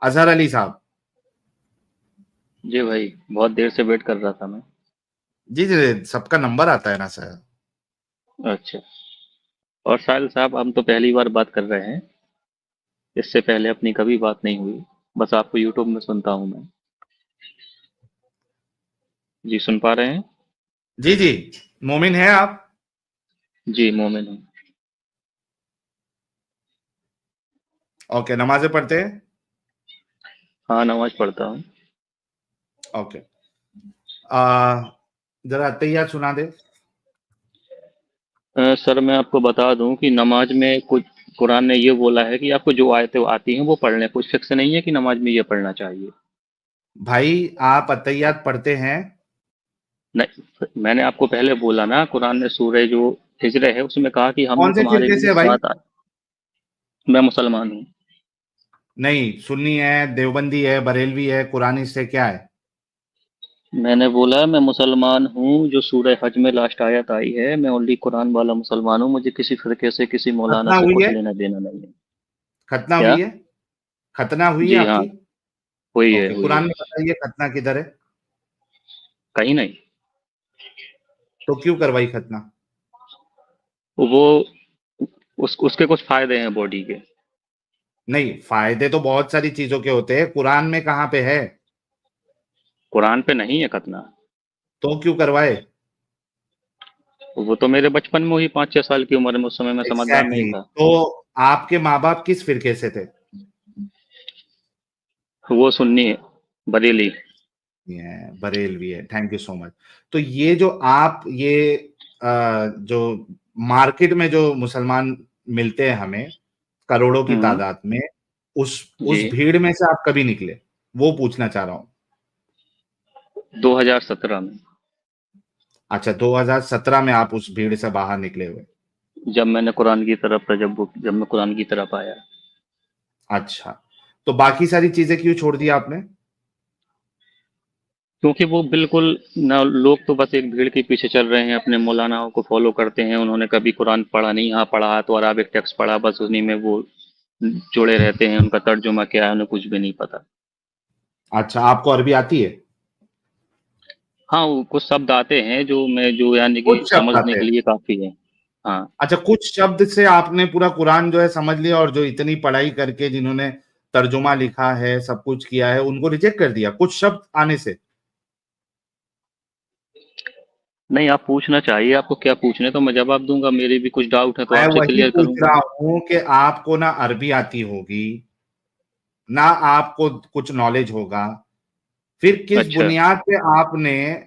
अजहर अली साहब। जी भाई, बहुत देर से वेट कर रहा था मैं। जी जी, सबका नंबर आता है ना सर। अच्छा। और साहिल साहब, हम तो पहली बार बात कर रहे हैं। इससे पहले अपनी कभी बात नहीं हुई। बस आपको यूट्यूब में सुनता हूँ मैं। जी, सुन पा रहे हैं? जी जी। मोमिन है आप? जी, मोमिन हूँ। ओके, नमाजें पढ़ते हैं? हाँ, नमाज पढ़ता हूँ। ओके। आ जरा अत्तहियात सुना दे। सर, मैं आपको बता दूं कि नमाज में कुछ कुरान ने ये बोला है कि आपको जो आयतें आती हैं वो पढ़ लें। कुछ फिक्स नहीं है कि नमाज में ये पढ़ना चाहिए। भाई, आप अत्तहियात पढ़ते हैं? नहीं, मैंने आपको पहले बोला ना, कुरान ने सूरह जो हिजर है उसमें कहा कि हमने कौन से तुम्हारे फिरके से लिए है भाई? 7 आय। मैं मुसलमान हूँ। नहीं, सुन्नी है, देवबंदी है, बरेलवी है, कुरानी से क्या है? मैंने बोला मैं मुसलमान हूँ। जो सूरह हज में लास्ट आयत आई है, मैं ओनली कुरान वाला मुसलमान हूँ। मुझे किसी फिरके से, किसी मौलाना खतना से हुई कुछ है? लेना देना नहीं है। खतना क्या? हुई है? खतना हुई है जी हाँ, आपकी? हुई है, ओके, हुई कुरान है। में बताइए खतना किधर है? कहीं नहीं। तो क्यों करवाई खतना? वो उसके कुछ फायदे हैं बॉडी के। नहीं, फायदे तो बहुत सारी चीजों के होते हैं, कुरान में कहाँ पे है? कुरान पे नहीं है खतना। तो क्यों करवाए? वो तो मेरे बचपन में हुई, 5-6 साल की उम्र में। उस समय मैं समझदार नहीं एग्जैक्टली था। तो आपके माँ बाप किस फिरके से थे? वो सुन्नी है, बरेली। ये बरेलवी है, थैंक यू सो मच। तो ये जो आप जो मार्केट में जो मुसलमान मिलते हैं हमें करोड़ों की हम्म। तादाद में, उस जी। उस भीड़ में से आप कभी निकले, वो पूछना चाह रहा हूँ। 2017 में, अच्छा, 2017 में आप उस भीड़ से बाहर निकले हुए? जब मैंने कुरान की तरफ जब मैं कुरान की तरफ आया। अच्छा, तो बाकी सारी चीजें क्यों छोड़ दी आपने? क्योंकि वो बिल्कुल ना, लोग तो बस एक भीड़ के पीछे चल रहे हैं, अपने मौलानाओं को फॉलो करते हैं। उन्होंने कभी कुरान पढ़ा नहीं। हाँ, पढ़ा तो अरबिक टेक्स्ट पढ़ा, बस उन्हीं में वो जुड़े रहते हैं। उनका तर्जुमा क्या है उन्हें कुछ भी नहीं पता। अच्छा, आपको अरबी आती है? हाँ, वो कुछ शब्द आते हैं जो यानी कि कुछ शब्द समझने आते के हैं? लिए काफी है। हाँ। अच्छा, कुछ शब्द से आपने पूरा कुरान जो है समझ लिया, और जो इतनी पढ़ाई करके जिन्होंने तर्जुमा लिखा है, सब कुछ किया है, उनको रिजेक्ट कर दिया कुछ शब्द आने से? नहीं, आप पूछना चाहिए। आपको क्या पूछने, तो मैं जवाब दूंगा। मेरे भी कुछ डाउट है तो मैं आपसे वही क्लियर पूछ करूंगा। रहा हूं कि आपको ना अरबी आती होगी, ना आपको कुछ नॉलेज होगा, फिर किस अच्छा। बुनियाद पे आपने,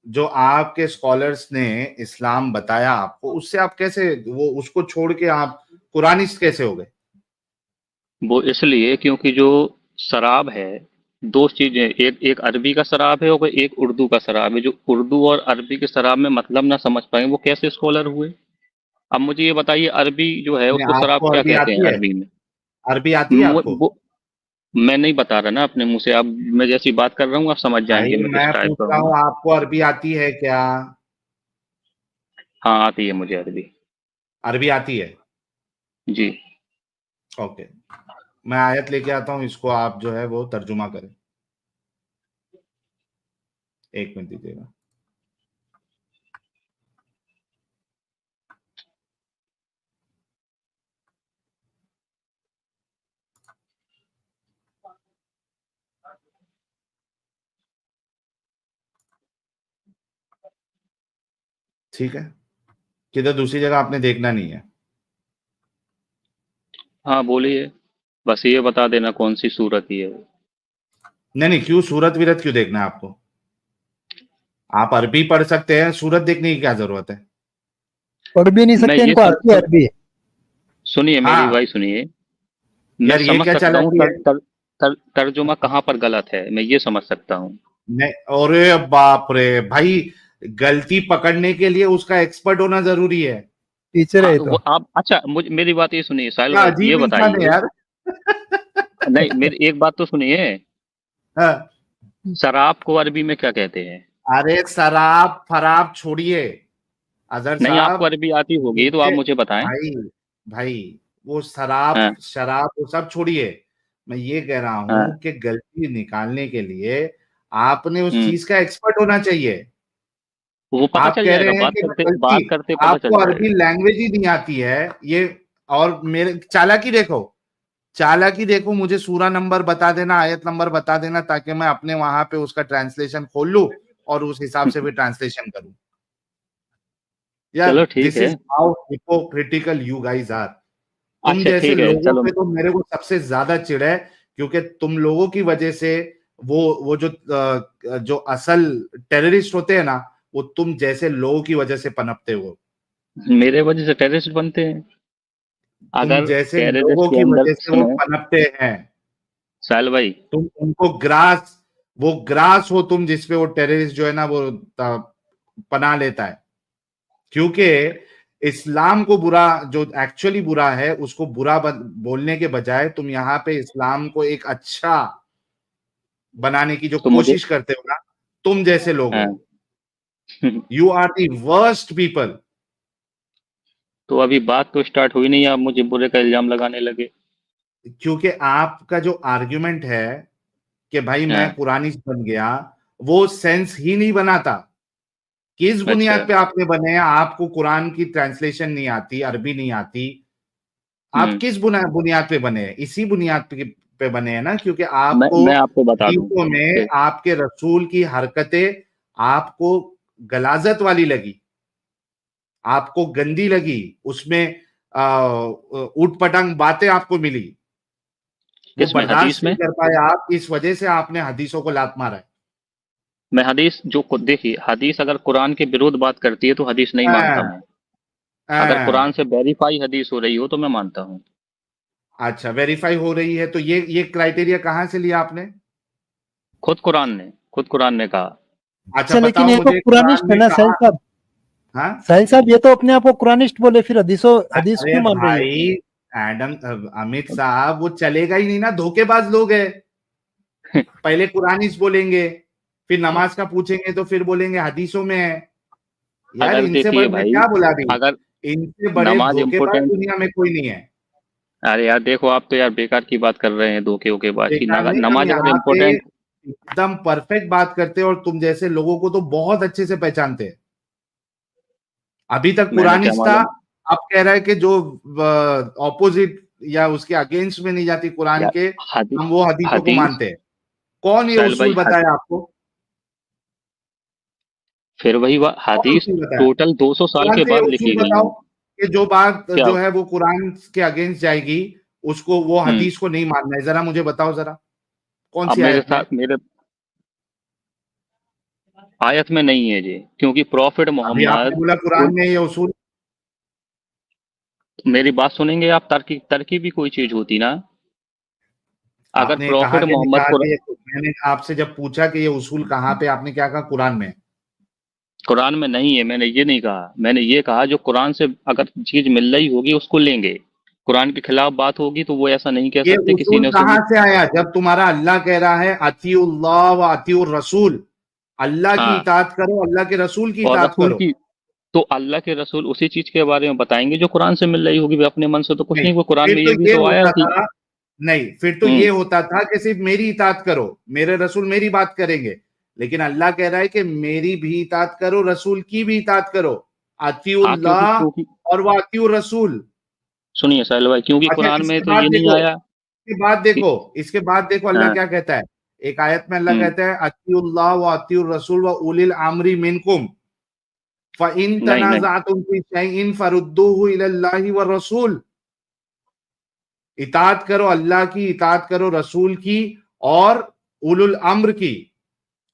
जो आपके स्कॉलर्स ने इस्लाम बताया आपको, उससे आप कैसे, वो उसको छोड़ के आप कुरानिस्ट कैसे हो गए? वो इसलिए क्योंकि जो शराब है, दो चीजें, एक एक अरबी का शराब है और एक उर्दू का शराब है। जो उर्दू और अरबी के शराब में मतलब ना समझ पाए, वो कैसे स्कॉलर हुए? अब मुझे ये बताइए, अरबी जो है उसको शराब आपको क्या अरबी कहते हैं आती है? अरबी में? अरबी आती है आपको? वो मैं नहीं बता रहा ना अपने मुंह से। अब मैं जैसी बात कर रहा हूँ आप समझ भाई, जाएंगे मैं किस मैं टाइप पूछ का रहा हूँ। हूँ आपको अरबी आती है क्या? हाँ, आती है मुझे अरबी। अरबी आती है? जी। ओके, मैं आयत लेके आता हूँ, इसको आप जो है वो तर्जुमा करें। एक मिनट दीजिएगा। ठीक है, किधर दूसरी जगह आपने देखना नहीं है? हाँ, बोलिए। बस ये बता देना कौन सी सूरत ही है वो। नहीं नहीं, क्यों सूरत वीरत क्यों देखना है आपको? आप अरबी पढ़ सकते हैं, सूरत देखने की क्या जरूरत है? पढ़ भी नहीं मैं सकते, ये इनको आती है अरबी। सुनिए मेरी हाँ, भाई, सुनिए। मैं यार ये समझ क्या सकता हूँ चालाकी है? तर्जुमा कहाँ पर गलत है, मैं ये समझ सकता हूँ। नहीं, अरे बाप रे भाई, गलती पकड़ने के लिए उसका एक्सपर्ट होना जरूरी है। टीचर हाँ, है वो तो। आप अच्छा, मुझे मेरी बात ये सुनिए साहिल क्या भाई, ये अजीब इंसान है बताइए। यार। नहीं, मेरी एक बात तो सुनिए। हाँ, शराब को अरबी में क्या कहते हैं? अरे शराब फराब छोड़िए, अजहर नहीं, आपको साहब। अरबी आती होगी तो आप मुझे, मुझे बताएं। भाई भाई, वो शराब हाँ। शराब वो सब छोड़िए, मैं ये कह रहा हाँ। हूँ कि गलती निकालने के लिए आपने उस हम्म, चीज का एक्सपर्ट होना चाहिए। वो पता आप चल कह जाएगा, रहे हैं कि बात गलती, करते पता आपको चल अरबी जाएगा। लैंग्वेज ही नहीं आती है ये। और मेरे चालाकी देखो, चालाकी देखो, मुझे सूरा नंबर बता देना, आयत नंबर बता देना, ताकि मैं अपने वहां पे उसका ट्रांसलेशन खोल लूं और उस हिसाब से भी ट्रांसलेशन करूं। यार चलो ठीक दिस है। Is how hypocritical you guys are. तुम अच्छा जैसे ठीक है, लोगों चलो। पे तो मेरे को सबसे ज्यादा चिढ़ है, क्योंकि तुम लोगों की वजह से वो जो असल टेररिस्ट होते हैं ना, वो तुम जैसे लोगों की वजह से पनपते हो। मेरे वजह से टेररिस्ट बनते हैं? तुम अगर जैसे टेररिस्ट लोगों के की अंदर वजह से वो सुनो पनपते हैं। साहिल भाई, तुम उनको ग्रास, वो ग्रास हो तुम, जिसपे वो टेररिस्ट जो है ना वो पना लेता है। क्योंकि इस्लाम को बुरा, जो एक्चुअली बुरा है उसको बुरा बोलने के बजाय तुम यहाँ पे इस्लाम को एक अच्छा बनाने की जो तो मुझे कोशिश करते हो ना, तुम जैसे लोग हो, हाँ। You are the worst people. तो अभी बात तो स्टार्ट हुई नहीं, आप मुझे बुरे का इल्जाम लगाने लगे। क्योंकि आपका जो आर्ग्यूमेंट है कि भाई मैं हाँ। कुरानिस्ट बन गया, वो सेंस ही नहीं बनाता। किस अच्छा। बुनियाद पे आपने बने हैं? आपको कुरान की ट्रांसलेशन नहीं आती, अरबी नहीं आती। आप हम्म। किस बुनियाद पे बने हैं? इसी बुनियाद पे बने हैं ना, क्योंकि आपको मैं आपको बता दूं हदीसों में कि आपके रसूल की हरकतें आपको गलाजत वाली लगी, आपको गंदी लगी, उसमें ऊट पटांग बातें आपको मिली, वो किसमें, बर्दाश्त हदीस नहीं में? कर पाए आप, इस वजह से आपने हदीसों को लात मारा मैं हदीस जो खुद देखिए, हदीस अगर कुरान के विरुद्ध बात करती है तो हदीस नहीं मानता है। मैं। अगर कुरान से वेरीफाई हदीस हो रही हो तो मैं मानता हूँ। अच्छा, वेरीफाई हो रही है तो ये क्राइटेरिया कहाँ से लिया आपने? खुद कुरान ने कहा। अच्छा अच्छा, लेकिन बताओ ये तो मुझे, कुरान कुरानिस्ट है में ना कहा। साहिल साहब। हाँ, साहिल साहब, ये तो अपने आप को कुरानिस्ट बोले, फिर हदीस अरे क्यों मान रही है? भाई, एडम अमित साहब, वो चलेगा ही नहीं ना, धोखेबाज लोग है। पहले कुरानिस बोलेंगे, फिर नमाज का पूछेंगे तो फिर बोलेंगे हदीसों में है। यार अगर इनसे देखिए बड़े, मैं भाई, क्या बोला अभी, अगर इनसे बड़े नमाज धोखेबाज इम्पोर्टेंट, दुनिया में कोई नहीं है। अरे यार देखो, आप तो यार बेकार की बात कर रहे हैं, धोखे वोखे बात की। बेकार नहीं, हम नमाज अगर यहाँ पे इम्पोर्टेंट, एकदम परफेक्ट बात करते हैं, और तुम जैसे लोगों को तो बहुत अच्छे से पहचानते हैं। अभी तक मैंने क्या कुरानिस था, मालूम। अब कह रहा है कि जो ऑपोजिट या उसके अगेंस्ट में नहीं जाती कुरान यार के, हदीस, हम वो हदीसों को हदीस मानते हैं। कौन ये साहिल उसूल भाई, बताया आपको? फिर वही कौन हदीस उसूल बताया? टोटल 200 साल कुरान के से ये बाद उसूल लिखी गई बताओ हैं। कि जो बात क्या? जो है वो कुरान के अगेंस्ट जाएगी, उसको, वो हम्म। हदीस को नहीं मानना है। जरा मुझे बताओ जरा, कौन अब सी मेरे आयत में? साथ, मेरे आयत में नहीं है जी, क्योंकि प्रॉफिट अभी आपने मोहम्मद बोला कुरान में ये उसूल। मेरी बात सुनेंगे आप? तरकी भी कोई चीज होती ना। अगर आपने कहा प्रॉफिट कि नहीं मोहम्मद कहा कि मैंने आपसे जब पूछा कि ये उसूल कहाँ पे, आपने क्या कहा? कुरान में। कुरान में नहीं है, मैंने ये नहीं कहा। मैंने ये कहा जो कुरान से अगर चीज मिल रही होगी उसको लेंगे। कुरान के खिलाफ बात होगी तो वो ऐसा नहीं कह ये सकते किसी उसूल ने कहाँ उसे। से आया? जब तुम्हारा अल्लाह कह रहा है अतीउल्लाह व अतीउर रसूल, अल्लाह की हाँ, इताअत करो, अल्लाह के रसूल की और इताअत रसूल करो। की, तो अल्लाह के रसूल उसी चीज के बारे में बताएंगे जो कुरान से मिल रही होगी। वे अपने मन से तो कुछ नहीं, नहीं, वो कुरान फिर में तो ये भी ये तो आया होता कि था, नहीं फिर तो ये हम्म, होता था कि सिर्फ मेरी इताअत करो, मेरे रसूल मेरी बात करेंगे। लेकिन अल्लाह कह रहा है कि मेरी भी इताअत करो, रसूल की भी इताअत करो। हाँ, क्योंकि अतीउल्लाह क्योंकि और वो अतीउर रसूल। सुनिए साहिल भाई, क्योंकि अच्छा, कुरान में इसके तो बाद ये नहीं देखो, आया इसके बाद कि देखो, इसके बाद देखो अल्लाह हाँ। क्या कहता है। एक आयत में अल्लाह हम्म, कहता है अतीउल्लाह व अतीउर रसूल व उलिल अम्री मिनकुम फ़इन नहीं नहीं, तनाज़अतुम फ़ी शैइन फरुद्दूहु इलल्लाहि व रसूल। इताअत करो अल्लाह की, इताअत करो रसूल की, और उलुल अम्र की।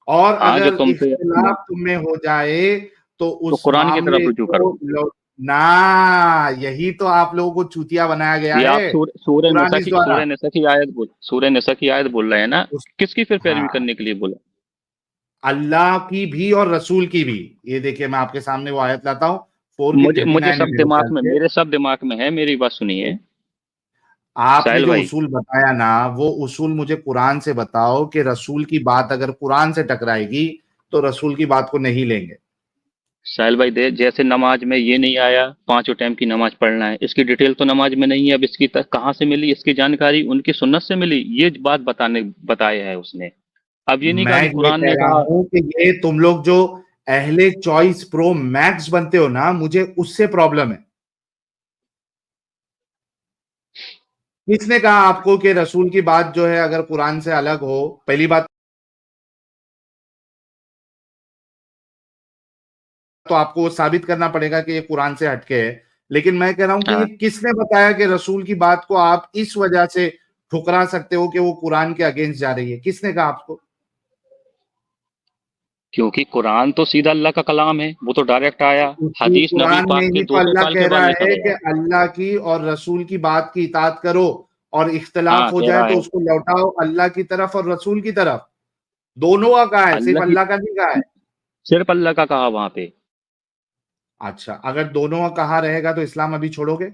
और हाँ जो अगर तुमसे इख्तिलाफ तुम में हो जाए तो तो उस कुरान की तरफ मामले रुजू को करो। ना, यही तो आप लोगों को चूतिया बनाया गया ये आप है कुरानिस द्वारा। सूर्य निसा की आयत बोल रहे हैं ना। उस किसकी फिर पैरवी हाँ, करने के लिए बोला? अल्लाह की भी और रसूल की भी। ये देखिए, मैं आपके सामने वो आयत लाता हूँ, 4 की मुझे मुझे 39 है सब मेरे दिमाग ख्याल में, से। मेरे सब दिमाग में है, मेरी बात सुनिए आपने साहिल जो भाई। उसूल बताया ना, वो उसूल मुझे कुरान से बताओ कि रसूल की बात अगर कुरान से टकराएगी तो रसूल की बात को नहीं लेंगे। साहिल भाई जैसे नमाज में ये नहीं आया 5 टाइम की नमाज पढ़ना है, इसकी डिटेल तो नमाज में नहीं है। अब इसकी कहाँ से मिली इसकी जानकारी? उनकी सुन्नत से मिली, ये बात बताया है उसने। अब ये नहीं कहा मैं कि ये कुरान कह ने रहा कहा। हूं कि ये तुम लोग जो अहले चॉइस प्रो मैक्स बनते हो ना, मुझे उससे प्रॉब्लम है। किसने कहा आपको कि रसूल की बात जो है अगर कुरान से अलग हो? पहली बात तो आपको वो साबित करना पड़ेगा कि ये कुरान से हटके है। लेकिन मैं कह रहा हूं कि ये हाँ, किसने बताया कि रसूल की बात को आप इस वजह से ठुकरा सकते हो कि वो कुरान के अगेंस्ट जा रही है? किसने कहा आपको? क्योंकि कुरान तो सीधा अल्लाह का कलाम है, वो तो डायरेक्ट आया। उसी हदीस नबी कुरान में पाक के ही तो 200 अल्लाह साल कह के बाद रहा लिखा है कि गया। अल्लाह की और रसूल की बात की इताअत करो, और इख्तलाफ हाँ, हो कह जाए रहा तो है। उसको लौटाओ अल्लाह की तरफ और रसूल की तरफ। दोनों का कहा है, सिर्फ अल्लाह की अल्लाह का नहीं कहा है। सिर्फ अल्लाह का कहा वहां पे। अच्छा, अगर दोनों का कहा रहेगा तो इस्लाम अभी छोड़ोगे?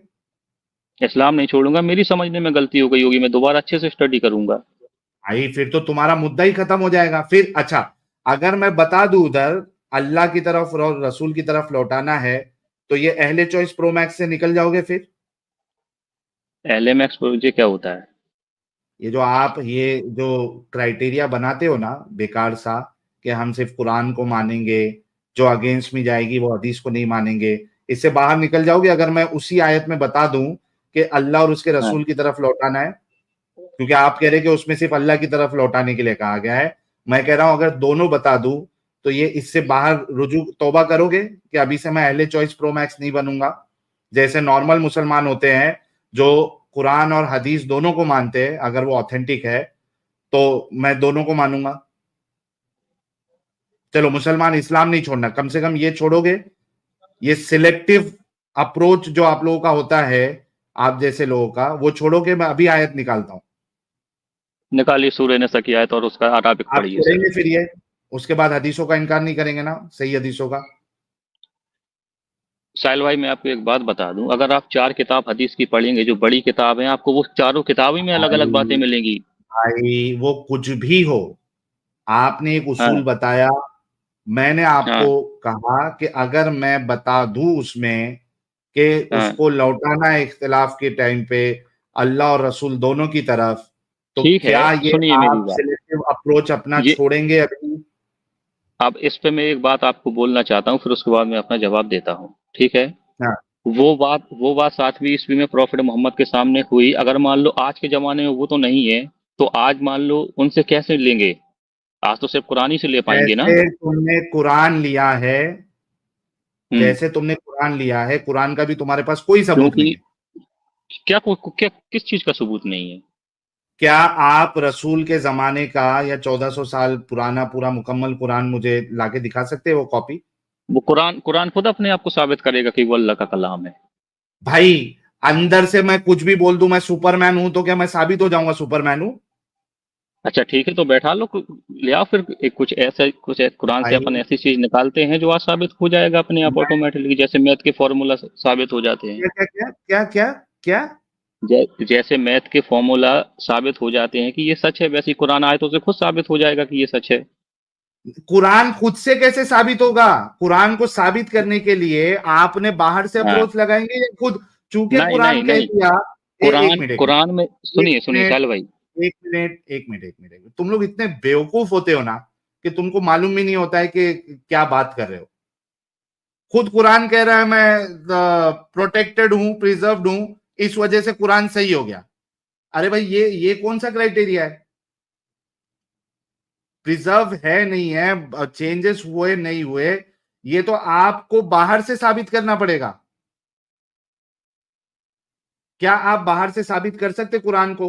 इस्लाम नहीं छोड़ूंगा, मेरी समझने में गलती हो गई होगी, मैं दोबारा अच्छे से स्टडी करूंगा। भाई फिर तो तुम्हारा मुद्दा ही खत्म हो जाएगा फिर। अच्छा, अगर मैं बता दूं उधर अल्लाह की तरफ और रसूल की तरफ लौटाना है, तो ये अहले चॉइस प्रो मैक्स से निकल जाओगे फिर? एलएमएक्स प्रोजेक्ट क्या होता है? ये जो आप ये जो क्राइटेरिया बनाते हो ना बेकार सा, कि हम सिर्फ कुरान को मानेंगे, जो अगेंस्ट में जाएगी वो हदीस को नहीं मानेंगे, इससे बाहर निकल जाओगे अगर मैं उसी आयत में बता दूं कि अल्लाह और उसके हाँ, रसूल की तरफ लौटाना है? क्योंकि आप कह रहे हैं कि उसमें सिर्फ अल्लाह की तरफ लौटाने के लिए कहा गया है। मैं कह रहा हूं अगर दोनों बता दूं तो ये इससे बाहर रुजू तौबा करोगे कि अभी से मैं अहले चॉइस प्रो मैक्स नहीं बनूंगा? जैसे नॉर्मल मुसलमान होते हैं जो कुरान और हदीस दोनों को मानते हैं, अगर वो ऑथेंटिक है तो मैं दोनों को मानूंगा। चलो मुसलमान इस्लाम नहीं छोड़ना, कम से कम ये छोड़ोगे? ये सिलेक्टिव अप्रोच जो आप लोगों का होता है, आप जैसे लोगों का, वो छोड़ोगे? मैं अभी आयत निकालता हूं। निकालिए सूर्य ने सकी आयत और उसका अराबिक आप पढ़िए सर। छोड़ेंगे फिर ये? उसके बाद हदीसों का इनकार नहीं करेंगे ना, सही हदीसों का? साहिल भाई मैं आपको एक बात बता दूं, अगर आप 4 किताब हदीस की पढ़ेंगे जो बड़ी किताब है, आपको वो चारों किताबी में अलग अलग बातें भाई मिलेंगी। भाई वो कुछ भी हो, आपने एक हाँ, उसूल बताया, मैंने आपको हाँ, कहा कि अगर मैं बता दूं उसमें कि हाँ। उसको लौटाना है इख्तिलाफ के टाइम पे अल्लाह और रसूल दोनों की तरफ, तो ठीक है, क्या ये सुनिए मेरी आप बात। सिलेक्टिव अप्रोच अपना ये छोड़ेंगे अभी? अब इस पे मैं एक बात आपको बोलना चाहता हूँ, फिर उसके बाद मैं अपना जवाब देता हूँ, ठीक है? हाँ, वो बात 7वीं ईस्वी में प्रॉफिट मोहम्मद के सामने हुई। अगर मान लो आज के जमाने में वो तो नहीं है, तो आज मान लो उनसे कैसे लेंगे? आज तो सिर्फ कुरान ही से ले पाएंगे ना। जैसे तुमने कुरान लिया है, हम्म। जैसे तुमने कुरान लिया है, कुरान का भी तुम्हारे पास कोई सबूत नहीं क्योंकि है। क्या किस चीज का सबूत नहीं है? क्या आप रसूल के जमाने का या 1400 साल पुराना पूरा मुकम्मल कुरान मुझे लाके दिखा सकते हैं, वो कॉपी? वो कुरान कुरान खुद अपने आप को साबित करेगा कि वो अल्लाह का कलाम है। भाई अंदर से मैं कुछ भी बोल दूं मैं सुपरमैन हूं, तो क्या मैं साबित हो जाऊंगा सुपरमैन हूं? अच्छा ठीक है, तो बैठा लो, ले आओ फिर कुरान से भाई अपन ऐसी चीज निकालते हैं जो आज साबित हो जाएगा अपने आप मैं ऑटोमेटिकली, जैसे मैथ के फॉर्मूला साबित हो जाते हैं। क्या क्या क्या क्या क्या क्या? जैसे मैथ के फॉर्मूला साबित हो जाते हैं कि ये सच है, वैसे ही कुरान आयतों से खुद साबित हो जाएगा कि ये सच है। कुरान खुद से कैसे साबित होगा? कुरान को साबित करने के लिए आपने बाहर से हाँ। अप्रोच लगाएंगे या खुद? चूंकि नहीं कुरान नहीं कह नहीं। दिया। एक कुरान मिनट एक कुरान में मिनट एक सुनिए सुनिए मिनट साल भाई। एक मिनट एक मिनट एक मिनट, तुम लोग इतने बेवकूफ होते हो ना कि तुमको मालूम भी नहीं होता है कि क्या बात कर रहे हो। खुद कुरान कह रहा है मैं प्रोटेक्टेड हूं, प्रिजर्व्ड हूं, इस वजह से कुरान सही हो गया। अरे भाई ये कौन सा क्राइटेरिया है? प्रिजर्व है नहीं है, चेंजेस हुए नहीं हुए, ये तो आपको बाहर से साबित करना पड़ेगा। क्या आप बाहर से साबित कर सकते कुरान को?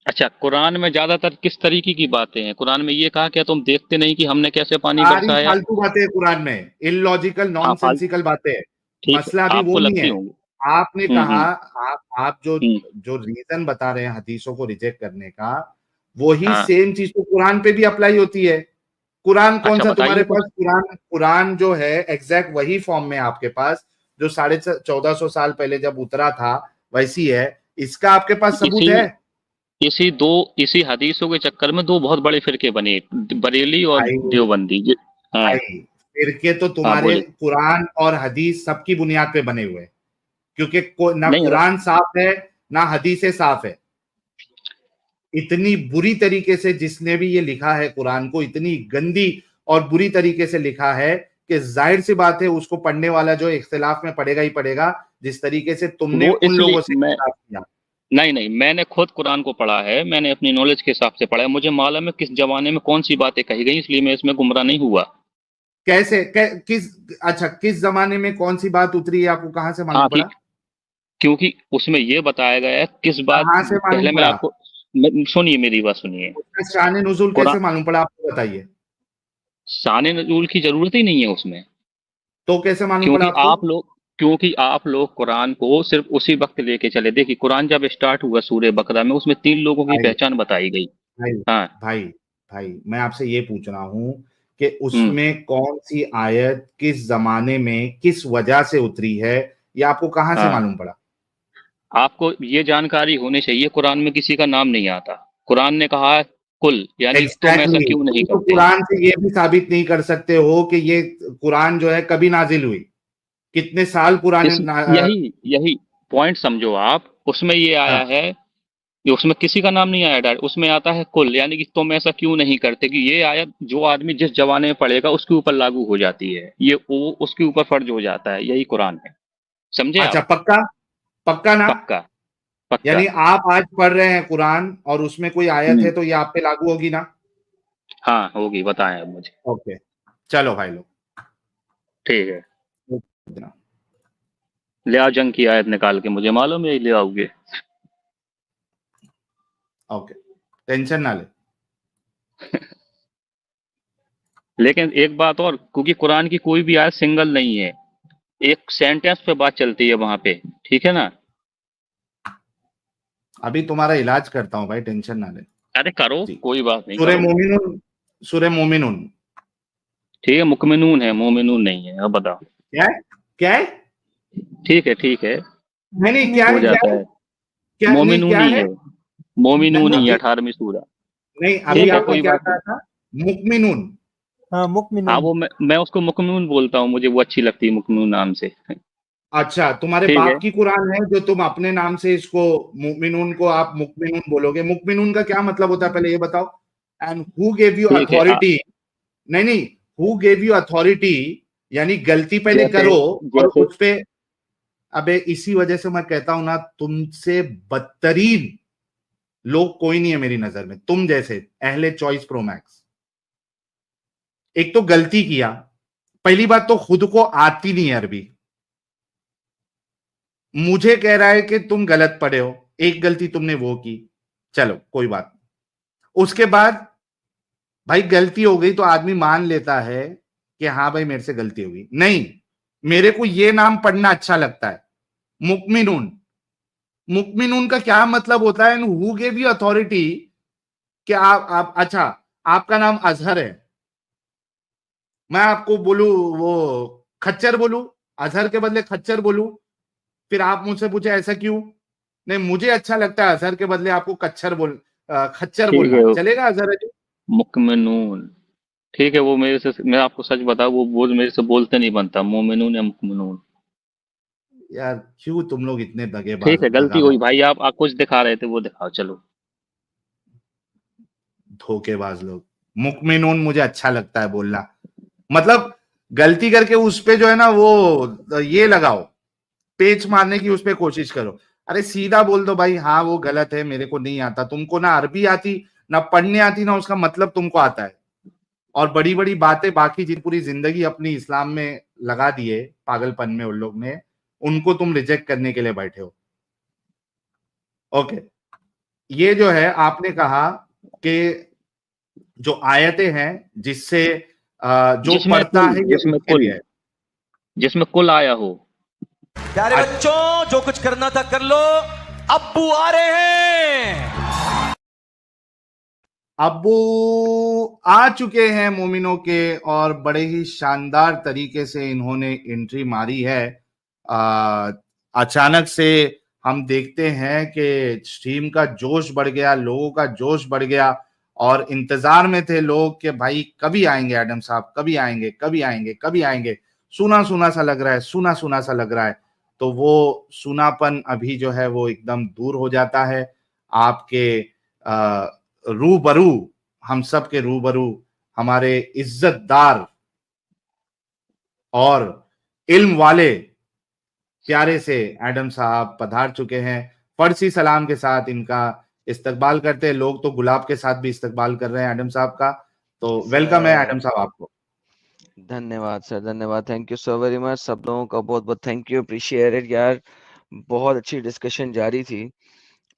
अच्छा, कुरान में ज्यादातर किस तरीके की बातें हैं? कुरान में ये कहा क्या तुम देखते नहीं कि हमने कैसे पानी सारी बरसाया? फालतू बातें हैं कुरान में, इलॉजिकल हाँ, फाल नॉनसेंसिकल बातें हैं। ठीक है, मसला अभी वो आपको नहीं लगती है। होंगी। आपने कहा, हम्म। आप जो हम्म। जो रीजन बता रहे हैं हदीसों को रिजेक्ट करने का, वही हाँ। सेम चीज तो कुरान पे भी अप्लाई होती है। कुरान कौन अच्छा सा तुम्हारे बताइए पास? कुछ। कुरान कुरान जो है एग्जैक्ट वही फॉर्म में आपके पास जो 1450 साल पहले जब उतरा था वैसी है। इसका आपके पास सबूत इसी है? इसी हदीसों के चक्कर में दो बहुत बड़े फिरके बने, बरेली और भाई देवबंदी। हाँ। भाई फिरके तो हाँ तुम्हारे बोलिए। कुरान और हदीस सबकी बुनियाद पे बने हुए हैं, क्योंकि ना नहीं अगर कुरान साफ है ना हदीसें साफ है। इतनी बुरी तरीके से जिसने भी ये लिखा है कुरान को, इतनी गंदी और बुरी तरीके से लिखा है कि जाहिर सी बात है उसको पढ़ने वाला जो इख्तिलाफ में पढ़ेगा ही पढ़ेगा, जिस तरीके से तुमने वो उन लोगों से इसलिए मैं इख्तिलाफ किया। नहीं, मैंने खुद कुरान को पढ़ा है, मैंने अपनी नॉलेज के हिसाब से पढ़ा है, मुझे मालूम है किस ज़माने में कौन-सी बातें कही गई, इसलिए मैं इसमें गुमराह नहीं हुआ। कैसे किस अच्छा किस जमाने में कौन सी बात उतरी है, आपको कहां से हाँ, मालूम कि पड़ा? क्योंकि उसमें ये बताया गया है किस बात कहां से मालूम पहले मैं पड़ा? आपको सुनिए मेरी बात सुनिए। उसका शान नुज़ूल कुरान कैसे मालूम पड़ा, आपको बताइए। शान नज़ूल की ज़रूरत ही नहीं है उसमें, तो कैसे मालूम पड़ा आपको? क्योंकि आप लोग कुरान को सिर्फ़ उसी वक़्त लेके चले। देखिए कुरान जब स्टार्ट हुआ सूरह बकरा में उसमें 3 लोगों की भाई पहचान बताई गई। भाई हाँ, भाई भाई मैं आपसे ये पूछ रहा हूं कि हुँ। उसमें कौन सी आयत किस जमाने में किस वजह से उतरी है, ये आपको कहां से हाँ। मालूम पड़ा? आपको ये जानकारी होनी चाहिए कुरान में किसी का नाम नहीं आता। कुरान ने कहा है कुल यानी तुम ऐसा एग्जैक्टली, क्यों नहीं तुम तो करते? कुरान से ये भी साबित नहीं कर सकते हो कि ये कुरान जो है कभी नाजिल हुई, कितने साल पुराने इस यही यही पॉइंट समझो आप, उसमें ये आया हाँ, है कि उसमें किसी का नाम नहीं आया डायरेक्ट, उसमें आता है कुल यानी कि तुम ऐसा क्यों नहीं करते कि ये आयत जो आदमी जिस ज़माने में पढ़ेगा उसके ऊपर लागू हो जाती है। ये वो उसके ऊपर फर्ज हो जाता है, यही कुरान है। समझे अच्छा आप? पक्का, पक्का ना? पक्का, पक्का। यानी आप आज पढ़ रहे हैं कुरान और उसमें कोई आयत हुँ। है तो ये आप पे लागू होगी ना? हाँ, होगी बताएँ आप मुझे। ओके, चलो भाई लोग। ठीक है। ले आओ जंग की आयत निकाल के, मुझे मालूम है यही ले आओगे। ओके, टेंशन ना ले। लेकिन एक बात और, क्योंकि कुरान की कोई भी आयत सिंगल नहीं है, एक सेंटेंस पे बात चलती है वहां पे, ठीक है ना? अभी तुम्हारा इलाज करता हूं भाई, टेंशन ना ले। अरे करो, जी, कोई बात नहीं, सूरह करो। मोमिनून, सूरह मोमिनून। ठीक है, मुकमिनून है, मोमिनून नहीं है। अब बताओ। क्या है? क्या है? ठीक है, ठीक है, नहीं नहीं, क्या हो है, क्या जाता है? है। क्या नहीं, मोमिनून क्या ही है? है, मोमिनून ही है, अभी 18वीं सूरा। नहीं, अभी ठीक है, आपने कोई क्या बात कहा नहीं। था? मुकमिनून। हाँ हाँ, मुकमिनून। वो मैं उसको मुकमिनून बोलता हूँ, मुझे वो अच्छी लगती है मुकमिनून नाम से। अच्छा, तुम्हारे ठीक है। बाप की कुरान है जो तुम अपने नाम से इसको मुमिनून को आप मुकमिनून बोलोगे? मुकमिनून का क्या मतलब होता है पहले ये बताओ। एंड हु गेव यू ठीक है। अथॉरिटी? नहीं नहीं, हु गेव यू अथॉरिटी, यानी गलती पहले जैसे करो और जैसे उस पे। अबे इसी वजह से मैं कहता हूं ना, तुमसे बदतरीन लोग कोई नहीं है मेरी नजर में, तुम जैसे अहले चॉइस प्रो मैक्स। एक तो गलती किया, पहली बात तो खुद को आती नहीं है अरबी, मुझे कह रहा है कि तुम गलत पढ़े हो, एक गलती तुमने वो की, चलो कोई बात। उसके बाद भाई गलती हो गई तो आदमी मान लेता है कि हाँ भाई मेरे से गलती होगी। नहीं, मेरे को ये नाम पढ़ना अच्छा लगता है, मुकमिनून। मुकमिनून का क्या मतलब होता है? हु गेव यू अथॉरिटी कि आप अच्छा, आपका नाम अजहर है, मैं आपको बोलूं वो खच्चर बोलूं, अजहर के बदले खच्चर बोलूं, फिर आप मुझसे पूछे ऐसा क्यों? नहीं, मुझे अच्छा लगता है अजहर के बदले आपको खच्चर ठीक बोलना है, चलेगा अजहर जी? मुकमिनून। ठीक है, वो मेरे से, मैं आपको सच बताऊं, वो बोल मेरे से बोलते नहीं बनता, मोमिनून या मुकमिनून। यार क्यों तुम लोग इतने ठीक है, गलती हुई दगाबाज, भाई, आप कुछ दिखा रहे थे वो दिखाओ, चलो। धोखेबाज लोग। मुकमिनून मुझे अच्छा लगता है बोलना, मतलब गलती करके उस पे जो है ना वो ये लगाओ, पेच मारने की उस पे कोशिश करो। अरे सीधा बोल दो भाई, हाँ वो गलत है, मेरे को नहीं आता। तुमको ना अरबी आती, ना पढ़ने आती, ना उसका मतलब तुमको आता है, और बड़ी बड़ी बातें बाकी जिन पूरी जिंदगी अपनी इस्लाम में लगा दिए पागलपन में उन लोग ने, उनको तुम रिजेक्ट करने के लिए बैठे हो। ओके, ये जो है आपने कहा कि जो आयतें हैं जिससे जो जिसमें पढ़ता कुल है ये जिसमें उसके कुल लिए है। जिसमें कुल आया हो। प्यारे बच्चों, जो कुछ करना था कर लो, अब्बू आ रहे हैं। अब्बू आ चुके हैं मोमिनों के, और बड़े ही शानदार तरीके से इन्होंने एंट्री मारी है। अचानक से हम देखते हैं कि स्ट्रीम का जोश बढ़ गया, लोगों का जोश बढ़ गया, और इंतजार में थे लोग कि भाई कभी आएंगे एडम साहब, कभी आएंगे, कभी आएंगे, कभी आएंगे। सूना सूना सा लग रहा है, सूना सूना सा लग रहा है। तो वो सूनापन अभी जो है वो एकदम दूर हो जाता है। आपके रूबरू, हम सब के रूबरू हमारे इज्जतदार और इल्म वाले प्यारे से एडम साहब पधार चुके हैं। फर्सी सलाम के साथ इनका इस्तकबाल करते हैं। लोग तो गुलाब के साथ भी इस्तकबाल कर रहे हैं एडम साहब का। तो वेलकम है एडम साहब आपको। धन्यवाद सर, धन्यवाद, thank you so very much. सब लोगों का बहुत बहुत थैंक यू, अप्रिशिएट इट यार। बहुत अच्छी डिस्कशन जारी थी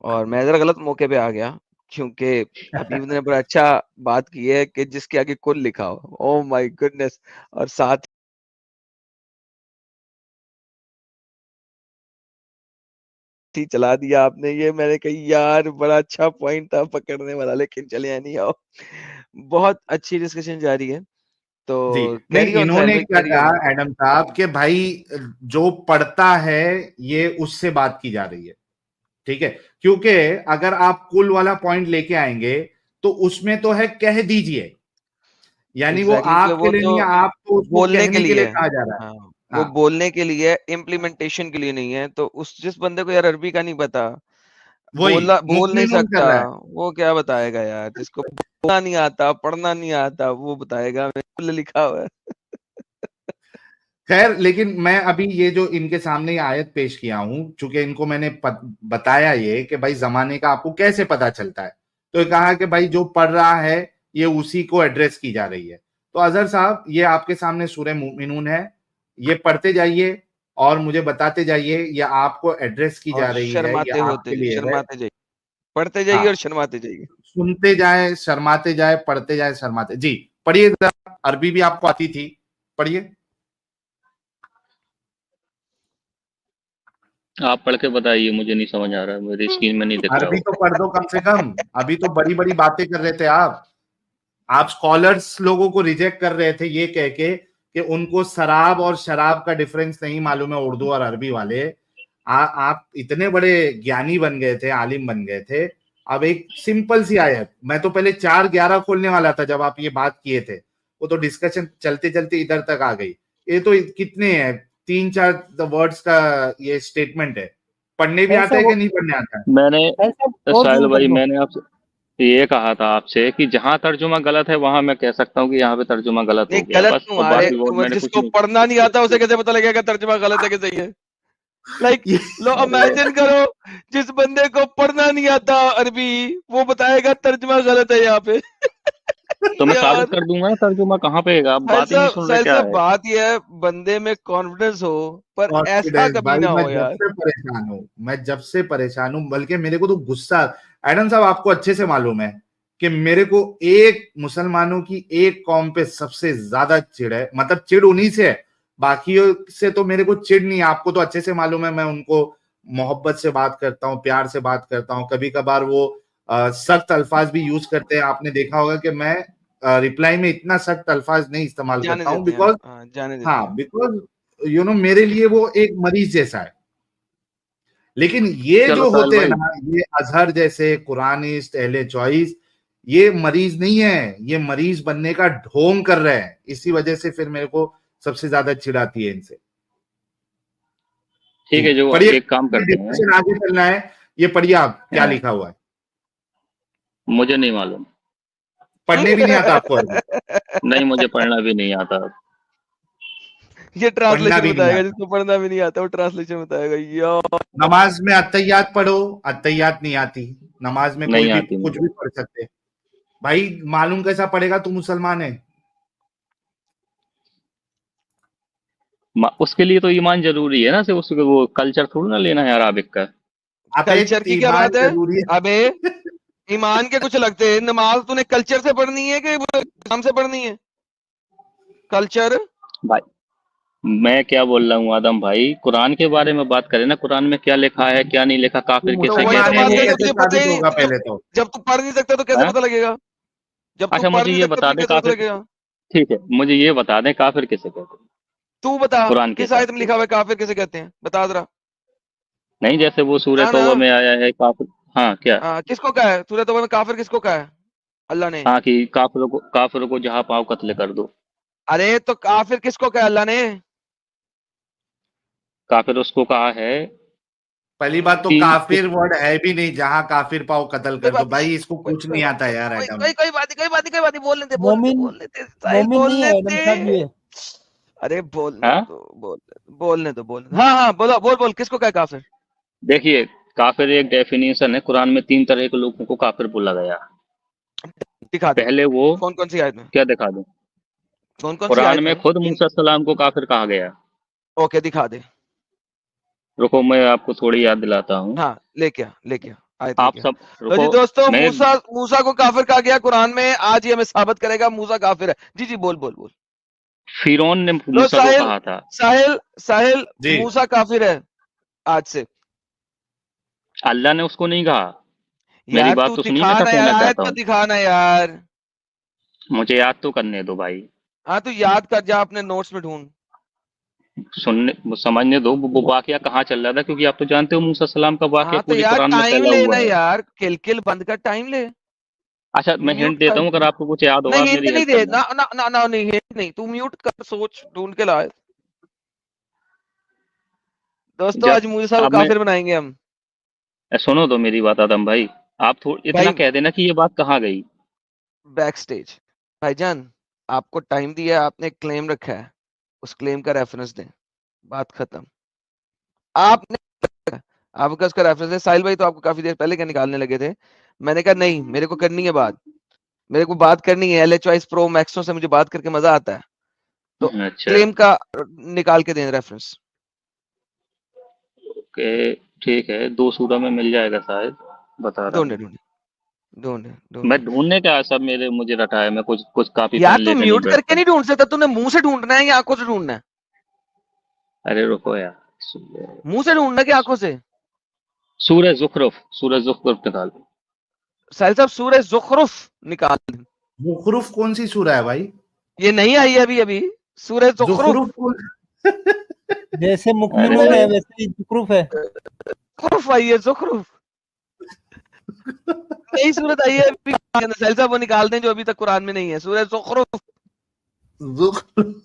और मैं जरा गलत मौके पे आ गया क्योंकि हबीब ने बड़ा अच्छा बात की है कि जिसके आगे कुल लिखा हो। Oh my goodness. और साथ ही चला दिया आपने ये, मैंने कही यार बड़ा अच्छा पॉइंट था पकड़ने वाला, लेकिन चले नहीं आओ। बहुत अच्छी डिस्कशन जारी है तो जी नहीं, कैरी ऑन इन्होंने साहिल, क्या कैरी कहा ऑन। एडम साहब कि भाई जो पढ़ता है ये उससे बात की जा रही है, ठीक है। क्योंकि अगर आप कुल वाला पॉइंट लेके आएंगे तो उसमें तो है कह दीजिए, यानी वो एग्जैक्टली आपके वो लिए तो नहीं है, आपको उसको बोलने के कहने के लिए लिए है। कहा जा रहा है। हाँ, वो हाँ, बोलने के लिए, इम्प्लीमेंटेशन के लिए नहीं है। तो उस जिस बंदे को यार अरबी का नहीं पता, वही बोल नहीं मुक्मिनून कर सकता, रहा है। वो क्या बताएगा यार? जिसको बोलना नहीं आता, पढ़ना नहीं आता, वो बताएगा कुल लिखा हुआ है। खैर, लेकिन मैं अभी ये जो इनके सामने ये आयत पेश किया हूं, चूंकि इनको मैंने बताया ये कि भाई जमाने का आपको कैसे पता चलता है, तो ये कहा कि भाई जो पढ़ रहा है ये उसी को एड्रेस की जा रही है। तो अजहर साहब, ये आपके सामने सूरह मुमिनून है, ये पढ़ते जाइए और मुझे बताते जाइए ये आपको एड्रेस की जा और रही है, ये शर्माते आपके लिए है। शर्माते जाइए, पढ़ते जाइए हाँ, और शर्माते जाइए। सुनते जाए, शर्माते जाए, पढ़ते जाए, शर्माते जी। पढ़िए जरा, अरबी भी आपको आती थी, पढ़िए। आप पढ़ के बताइए, मुझे नहीं समझ आ रहा है, मेरी स्क्रीन में नहीं दिख रहा अरबी वो। तो पढ़ दो कम से कम। अभी तो बड़ी बड़ी बातें कर रहे थे आप स्कॉलर्स लोगों को रिजेक्ट कर रहे थे ये कह के कि उनको शराब और शराब का डिफरेंस नहीं मालूम है, उर्दू और अरबी वाले। आप इतने बड़े ज्ञानी बन गए थे, आलिम बन गए थे। अब एक सिंपल सी आयत, मैं तो पहले 4:11 खोलने वाला था जब आप ये बात किए थे, वो तो डिस्कशन चलते चलते इधर तक आ गई। ये तो कितने हैं, 3-4 वर्ड्स का ये स्टेटमेंट है। पढ़ने भी आता है कि नहीं पढ़ने आता है? मैंने ऐसा और साहिल जूम कर भाई, दो। मैंने आपसे ये कहा था आपसे कि जहां तर्जुमा गलत है वहां मैं कह सकता हूँ कि यहाँ पे तर्जुमा गलत हो नहीं गया गलत बस, और तुम्हारे, बाकी और मैंने कुछ जिसको नहीं। पढ़ना नहीं आता उसे कैसे पता लगेगा तर्जुमा गलत है कि सही है? लाइक लो इमेजिन करो, जिस बंदे को पढ़ना नहीं आता अरबी, वो बताएगा तर्जुमा गलत है यहाँ पे। तो मैं साबित यार कर दूंगा ना तर्जुमा कहाँ पे है, आप बात ही नहीं सुन रहे साहिल क्या साहब, है। बात यह है बंदे में कॉन्फिडेंस हो, पर ऐसा कॉन्फिडेंस कभी भाई, ना मैं हो जब यार। से परेशान हूँ, मैं जब से परेशान हूँ, बल्कि मेरे को तो गुस्सा। एडम साहब, आपको अच्छे से मालूम है कि मेरे को एक मुसलमानों की एक कौम पे सबसे ज्यादा चिढ़ है, मतलब चिढ़ उन्हीं से है, बाकियों से तो मेरे को चिढ़ नहीं है। आपको तो अच्छे से मालूम है, मैं उनको मोहब्बत से बात करता हूँ, प्यार से बात करता हूँ। कभी कभार वो सख्त अल्फाज भी यूज करते हैं। आपने देखा होगा कि मैं रिप्लाई में इतना सख्त अल्फाज नहीं इस्तेमाल जाने करता हूँ, देते हैं, बिकॉज हाँ, जाने देते हाँ, हैं। बिकॉज मेरे लिए वो एक मरीज जैसा है। लेकिन ये चलो जो साहिल होते हैं भाई, ना, ये अजहर जैसे कुरानिस्ट, अहले चॉइस, ये मरीज नहीं है, ये मरीज बनने का ढोंग कर रहे हैं। इसी वजह से फिर मेरे को सबसे ज्यादा चिढ़ाती है इनसे। जी ठीक है, जो पढ़िए, एक काम करते हैं, डिस्कशन आगे चलना है। ये पढ़िए, आप क्या लिखा हुआ है? मुझे नहीं मालूम। पढ़ने भी नहीं आता आपको अरबी? नहीं, मुझे पढ़ना भी नहीं आता। ये पढ़ना ट्रांसलेशन भी नहीं बताएगा, आता? जिसको पढ़ना भी नहीं आता वो ट्रांसलेशन बताएगा यार। नमाज में अत्तहियात पढ़ो, अत्तहियात नहीं आती। नमाज में कोई नहीं भी आती कुछ मुझे। भी पढ़ सकते। भाई मालूम कैसा पड़ेगा, तू मुसलमान है? उसके लिए तो ईमान जरूरी है ना, सिर्फ उसको वो कल्चर थोड़ी ना लेना है अराबिक का। अबे कल्चर की क्या ईमान बात है? जरूरी है। अबे ईमान के कुछ लगते हैं, नमाज तूने कल्चर से पढ़नी है कि इस्लाम से पढ़नी है? कल्चर भाई मैं क्या बोल रहा हूँ आदम भाई, कुरान के बारे में बात करें ना, कुरान में क्या लिखा है क्या नहीं लिखा, तू काफिर तो किसे वही तो मुसलमान कहते हैं है बात वो वो। करें, जब कैसे तुझे पता साबित ही होगा नहीं, पहले तो? जब तू पढ़ नहीं सकता तो कैसे हाँ? पता लगेगा? जब तू अच्छा, पढ़ मुझे नहीं ये सकता बता तुझे दे कैसे पता काफिर, लगेगा? ठीक है, मुझे ये बता दें काफिर किसे कहते हैं तू बता, कुरान के किस हिसाब आयत में से। लिखा हुआ है काफिर किसे कहते हैं? बता जरा। नहीं, जैसे वो सूरह बता ना। तौबा में आया है काफिर। हाँ क्या? किसको कहा है सूरह तौबा में काफिर, किसको कहा है? अल्लाह ने? हाँ कि काफिरों को जहां पाओ कत्ल कर दो। अरे तो काफिर किसको कहा अल्लाह ने? काफिर उसको कहा है पहली बात तो कि काफिर वर्ड है भी नहीं, जहां काफिर पाओ कत्ल कोई कर दो। बात भाई इसको कोई कुछ कोई नहीं बात आता यार कोई एडम। कोई कोई बात नहीं, कोई बात नहीं, कोई बात नहीं, बोलने दे, मोमिन बोलने दे साहिल, मोमिन नहीं बोलने है एडम साहब दे। ये। अरे बोलने हाँ दो, बोलने दो, हाँ हाँ बोलो, बोल किसको कहा काफिर? देखिए, काफिर एक डेफिनेशन है, कुरान में 3 तरह के लोगों को काफिर बोला गया। दिखा दे, पहले वो कौन कौन सी आयत में, क्या दिखा दूं? कौन कौन सी कुरान आयत में में? खुद मूसा सलाम को काफिर कहा गया। ओके दिखा दे। रुको मैं आपको थोड़ी याद दिलाता हूँ। हाँ लेके आ आयत आप लेके आ। सब तो जी रुको। दोस्तों, मैं मूसा को काफिर कहा गया कुरान में, आज ये हमें साबित करेगा मूसा काफिर है। जी बोल। फिरौन ने लो मूसा को कहा था। साहिल जी मूसा काफिर है आज से। अल्लाह ने उसको नहीं कहा। मेरी यार बात तू तो सुनिए, दिखा मैं क्या ना यार, कहना आयत चाहता तो हूँ। दिखा ना यार। मुझे याद तो करने दो भाई। हाँ तू याद कर, जा अपने नोट्स में ढूंढ। समझने दो वो वाकया कहाँ चल रहा था, क्योंकि आप तो जानते हो मूसा सलाम का वाकया हाँ तो पूरी यार कुरान में टाइम फैला लेना हुआ है। यार, किल बंद कर, टाइम ले। अच्छा तू मैं हिंट म्यूट देता कर। हूँ, अगर आपको कुछ याद होगा नहीं आप हिंट मेरी नहीं हेल्प दे करना। ना ना ना ना, नहीं हिंट नहीं, तू म्यूट कर, सोच ढूंढ के ला। दोस्तों जब आज मूसा को अब मैं काफिर बनाएंगे हम। सुनो तो मेरी बात आदम भाई। आप थोड़ा इतना भाई कह देना कि ये बात कहाँ गई। बैक स्टेज भाईजान, आपको टाइम दिया है, आपने क्लेम रखा है, उस क्लेम का रेफरेंस दें, बात खत्म। आपने आपका उसका रेफरेंस है। साहिल भाई तो आपको काफी देर पहले क्या निकालने लगे थे, मैंने कहा नहीं मेरे को करनी है बात, मेरे को बात करनी है। LHYs प्रो मैक्सो से मुझे बात करके मजा आता है, तो अच्छा क्लेम का निकाल के दें रेफरेंस। ओके ठीक है, 2 सूरा में मिल जाएगा शायद, बता रहा ढूंढे हूँ। ढूंढे ढूंढे मैं ढूंढे। ढूंढने का सब मेरे मुझे रटा है, मैं कुछ कुछ कॉपी पेन यार तू लेके नहीं म्यूट करके बैठता। नहीं ढूंढ सकता, तूने मुंह से ढूंढना है या आंखों से ढूंढना है? अरे रुको यार। मुंह से ढूंढना कि आंखों से? सूरज जुखरुफ निकाल। साहिल साहब सूरह ज़ुखरुफ निकाल। जुखरुफ कौन सी सूरा है भाई? ये नहीं आई अभी अभी, सूरह ज़ुखरुफ। जुखरुफ कौन? जैसे अरे मुकमिनून है वैसे ही ज़ुखरुफ है। ज़ुखरुफ आई है, ज़ुखरुफ नई सूरत आई है अभी। साहिल साहब वो निकाल दें जो अभी तक कुरान में नहीं है, सूरह ज़ुखरुफ। जुखरुफ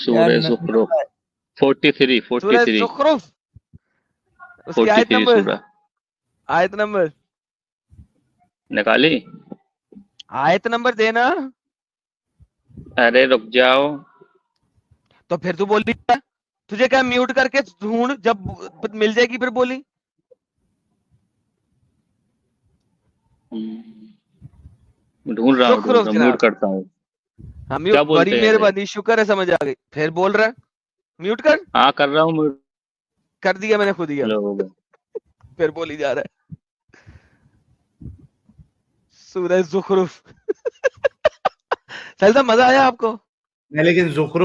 यार सूरज जुखरुफ 43 सूरह 43 ज़ुखरुफ, उसकी आयत 43 नंबर, सूरा आयत नंबर, निकाली। आयत नंबर देना। अरे रुक जाओ। तो फिर तू बोली क्या? तुझे क्या म्यूट करके ढूंढ, जब मिल जाएगी फिर बोली। ढूंढ रहा ज़ुखरुफ हूँ, म्यूट जनाब। करता हूँ। हाँ क्या म्यूट, बड़ी बोलते हैं इसे? मेहरबानी, शुक्र है समझ आ गई। फिर बोल रहा है म्यूट कर। हाँ कर रहा हूँ म्यूट। कर दिया मैंने खुद ही अब। लो हो गया। फिर बोली जा रहा है सूरह ज़ुखरुफ। साहिल साहब मजा आया आपको? लेकिन जुखरुफ